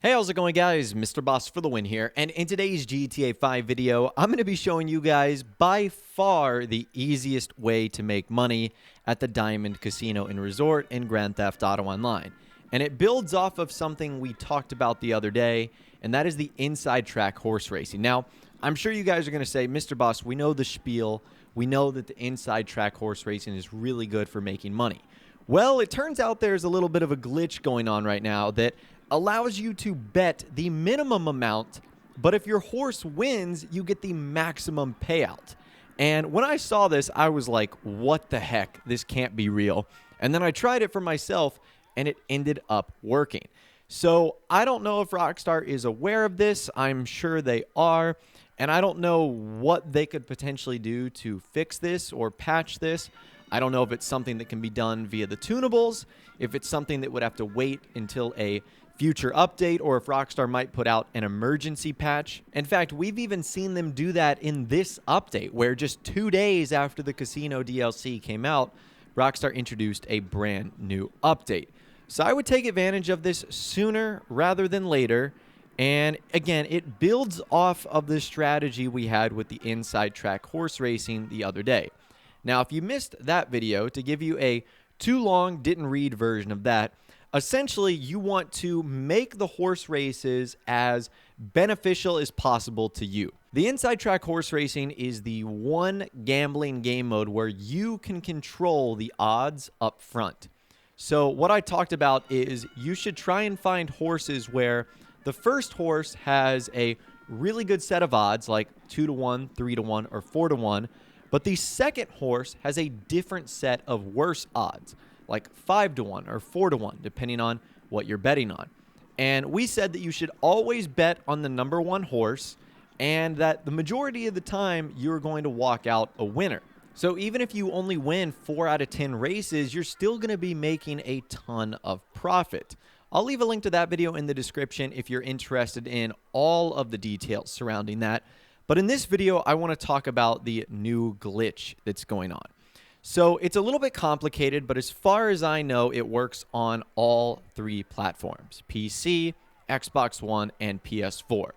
Hey, how's it going, guys? Mr. Boss for the win here, and in today's GTA 5 video, I'm going to be showing you guys by far the easiest way to make money at the Diamond Casino and Resort in Grand Theft Auto Online. And it builds off of something we talked about the other day, and that is the inside track horse racing. Now, I'm sure you guys are going to say, Mr. Boss, we know the spiel. We know that the inside track horse racing is really good for making money. Well, it turns out there's a little bit of a glitch going on right now that allows you to bet the minimum amount, but if your horse wins, you get the maximum payout. And when I saw this, I was like, what the heck? This can't be real. And then I tried it for myself, and it ended up working. So I don't know if Rockstar is aware of this. I'm sure they are. And I don't know what they could potentially do to fix this or patch this. I don't know if it's something that can be done via the tunables, if it's something that would have to wait until a future update, or if Rockstar might put out an emergency patch. In fact, we've even seen them do that in this update, where just 2 days after the Casino DLC came out, Rockstar introduced a brand new update. So I would take advantage of this sooner rather than later. And again, it builds off of the strategy we had with the inside track horse racing the other day. Now, if you missed that video, to give you a too long, didn't read version of that, essentially, you want to make the horse races as beneficial as possible to you. The inside track horse racing is the one gambling game mode where you can control the odds up front. So what I talked about is you should try and find horses where the first horse has a really good set of odds, like 2-1, 3-1, or 4-1, but the second horse has a different set of worse odds, like 5-1 or 4-1, depending on what you're betting on. And we said that you should always bet on the number one horse, and that the majority of the time you're going to walk out a winner. So even if you only win 4 out of 10 races, you're still going to be making a ton of profit. I'll leave a link to that video in the description if you're interested in all of the details surrounding that. But in this video, I want to talk about the new glitch that's going on. So it's a little bit complicated, but as far as I know, it works on all 3 platforms: PC, Xbox One, and PS4.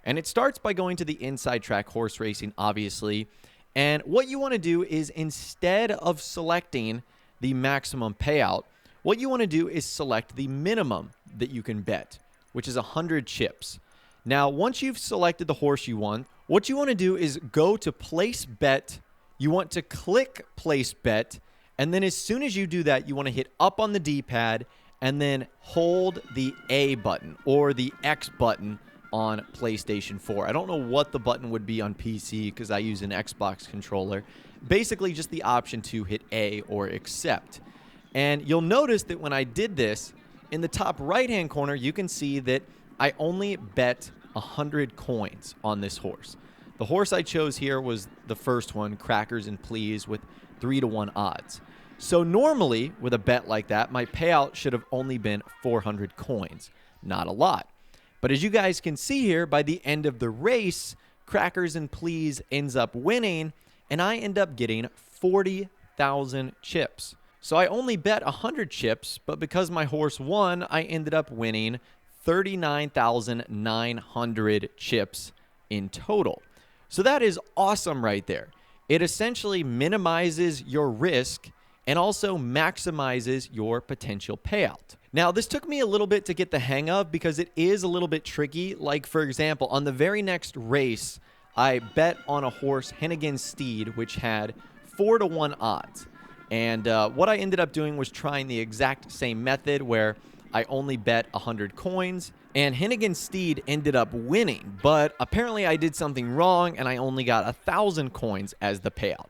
And it starts by going to the inside track horse racing, obviously. And what you want to do is, instead of selecting the maximum payout, what you want to do is select the minimum that you can bet, which is 100 chips. Now, once you've selected the horse you want, what you want to do is go to place bet. You want to click place bet, and then as soon as you do that, you want to hit up on the D-pad and then hold the A button or the X button on PlayStation 4. I don't know what the button would be on PC because I use an Xbox controller. Basically, just the option to hit A or accept. And you'll notice that when I did this, in the top right-hand corner, you can see that I only bet 100 coins on this horse. The horse I chose here was the first one, Crackers and Please, with 3-1 odds. So normally, with a bet like that, my payout should have only been 400 coins. Not a lot. But as you guys can see here, by the end of the race, Crackers and Please ends up winning, and I end up getting 40,000 chips. So I only bet 100 chips, but because my horse won, I ended up winning 39,900 chips in total. So that is awesome right there. It essentially minimizes your risk and also maximizes your potential payout. Now, this took me a little bit to get the hang of because it is a little bit tricky. Like, for example, on the very next race, I bet on a horse, Hennigan's Steed, which had 4-1 odds. And what I ended up doing was trying the exact same method where I only bet 100 coins, and Hennigan's Steed ended up winning, but apparently I did something wrong and I only got 1,000 coins as the payout.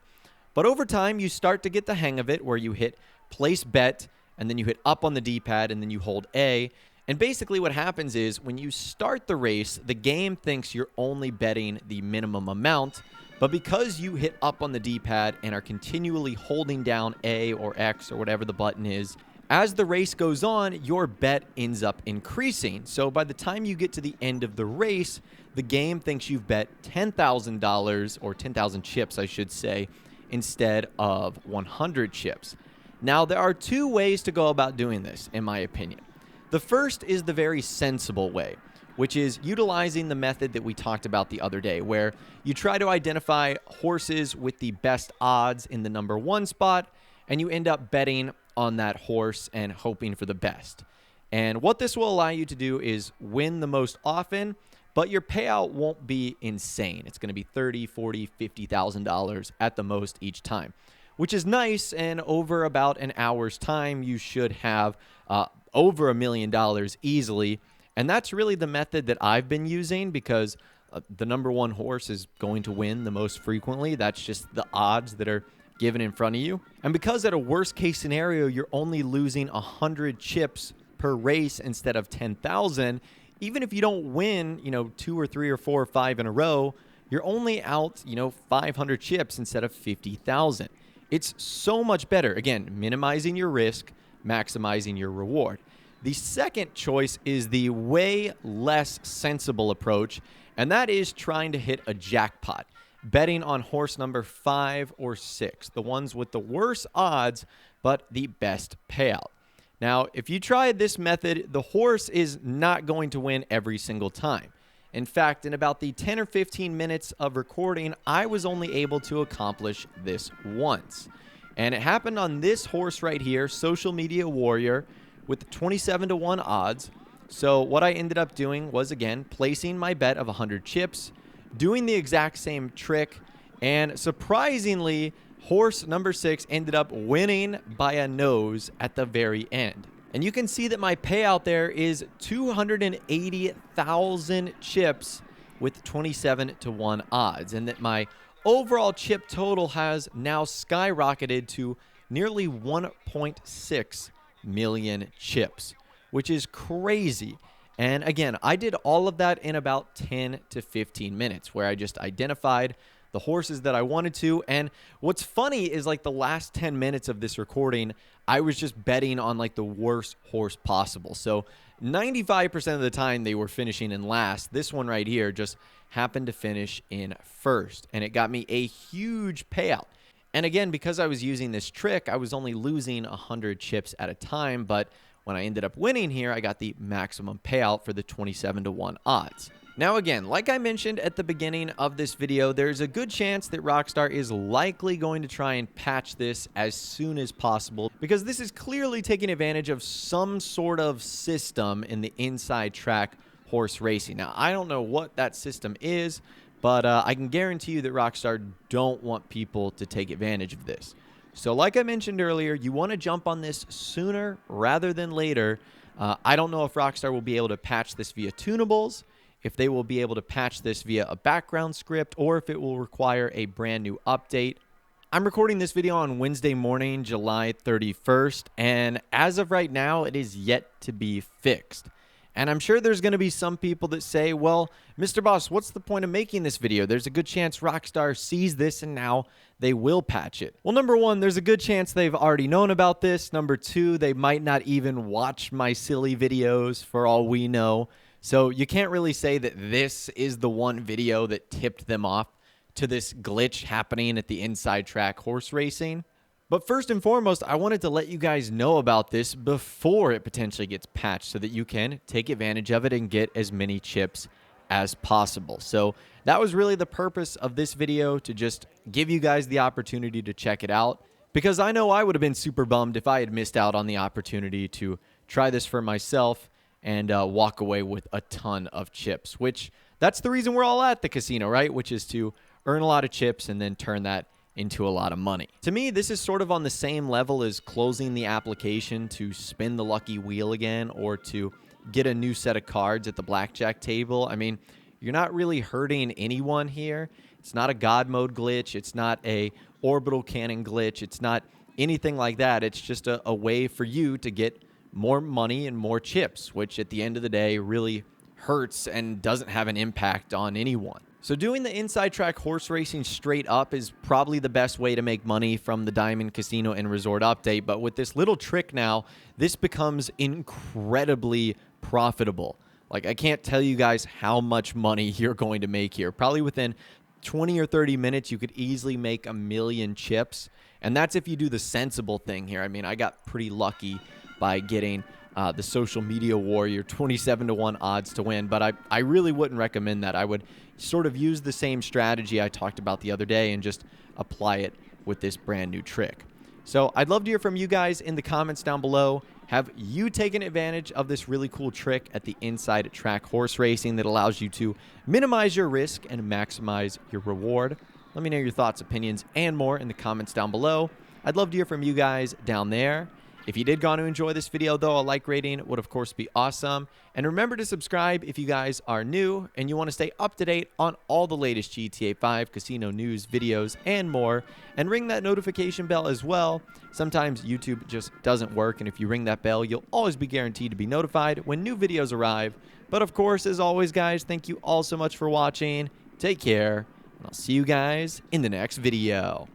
But over time, you start to get the hang of it where you hit place bet, and then you hit up on the D-pad, and then you hold A. And basically what happens is when you start the race, the game thinks you're only betting the minimum amount, but because you hit up on the D-pad and are continually holding down A or X or whatever the button is, as the race goes on, your bet ends up increasing. So by the time you get to the end of the race, the game thinks you've bet $10,000, or 10,000 chips, I should say, instead of 100 chips. Now, there are 2 ways to go about doing this, in my opinion. The first is the very sensible way, which is utilizing the method that we talked about the other day, where you try to identify horses with the best odds in the number 1 spot, and you end up betting on that horse and hoping for the best. And what this will allow you to do is win the most often, but your payout won't be insane. It's going to be $30,000, $40,000, $50,000 at the most each time, which is nice. And over about an hour's time, you should have over $1 million easily. And that's really the method that I've been using, because the number 1 horse is going to win the most frequently. That's just the odds that are given in front of you. And because at a worst case scenario, you're only losing 100 chips per race instead of 10,000, even if you don't win, 2 or 3 or 4 or 5 in a row, you're only out, 500 chips instead of 50,000. It's so much better. Again, minimizing your risk, maximizing your reward. The second choice is the way less sensible approach, and that is trying to hit a jackpot, betting on horse number 5 or 6, the ones with the worst odds but the best payout. Now, if you try this method, the horse is not going to win every single time. In fact, in about the 10 or 15 minutes of recording, I was only able to accomplish this once. And it happened on this horse right here, Social Media Warrior, with 27-1 odds. So what I ended up doing was, again, placing my bet of 100 chips, doing the exact same trick, and surprisingly, horse number 6 ended up winning by a nose at the very end. And you can see that my payout there is 280,000 chips with 27-1 odds, and that my overall chip total has now skyrocketed to nearly 1.6 million chips, which is crazy. And again, I did all of that in about 10 to 15 minutes, where I just identified the horses that I wanted to. And what's funny is, like, the last 10 minutes of this recording, I was just betting on like the worst horse possible. So 95% of the time they were finishing in last. This one right here just happened to finish in first, and it got me a huge payout. And again, because I was using this trick, I was only losing 100 chips at a time, but when I ended up winning here, I got the maximum payout for the 27-1 odds. Now again, like I mentioned at the beginning of this video, there's a good chance that Rockstar is likely going to try and patch this as soon as possible, because this is clearly taking advantage of some sort of system in the inside track horse racing. Now, I don't know what that system is, but I can guarantee you that Rockstar don't want people to take advantage of this. So like I mentioned earlier, you want to jump on this sooner rather than later. I don't know if Rockstar will be able to patch this via tunables, if they will be able to patch this via a background script, or if it will require a brand new update. I'm recording this video on Wednesday morning, July 31st, and as of right now, it is yet to be fixed. And I'm sure there's going to be some people that say, well, Mr. Boss, what's the point of making this video? There's a good chance Rockstar sees this and now they will patch it. Well, number one, there's a good chance they've already known about this. Number two, they might not even watch my silly videos for all we know. So you can't really say that this is the one video that tipped them off to this glitch happening at the inside track horse racing. But first and foremost, I wanted to let you guys know about this before it potentially gets patched so that you can take advantage of it and get as many chips as possible. So that was really the purpose of this video, to just give you guys the opportunity to check it out, because I know I would have been super bummed if I had missed out on the opportunity to try this for myself and walk away with a ton of chips, which that's the reason we're all at the casino, right? Which is to earn a lot of chips and then turn that into a lot of money. To me, this is sort of on the same level as closing the application to spin the lucky wheel again, or to get a new set of cards at the blackjack table. I mean, you're not really hurting anyone here. It's not a God mode glitch. It's not a orbital cannon glitch. It's not anything like that. It's just a way for you to get more money and more chips, which at the end of the day really hurts and doesn't have an impact on anyone. So doing the inside track horse racing straight up is probably the best way to make money from the Diamond Casino and Resort update. But with this little trick now, this becomes incredibly profitable. Like, I can't tell you guys how much money you're going to make here. Probably within 20 or 30 minutes, you could easily make 1 million chips. And that's if you do the sensible thing here. I mean, I got pretty lucky by getting the social media warrior 27-1 odds to win, but I really wouldn't recommend that. I would sort of use the same strategy I talked about the other day and just apply it with this brand new trick. So I'd love to hear from you guys in the comments down below. Have you taken advantage of this really cool trick at the inside track horse racing that allows you to minimize your risk and maximize your reward? Let me know your thoughts, opinions, and more in the comments down below. I'd love to hear from you guys down there. If you did go on to enjoy this video, though, a like rating would, of course, be awesome. And remember to subscribe if you guys are new and you want to stay up to date on all the latest GTA 5 casino news, videos, and more. And ring that notification bell as well. Sometimes YouTube just doesn't work, and if you ring that bell, you'll always be guaranteed to be notified when new videos arrive. But, of course, as always, guys, thank you all so much for watching. Take care, and I'll see you guys in the next video.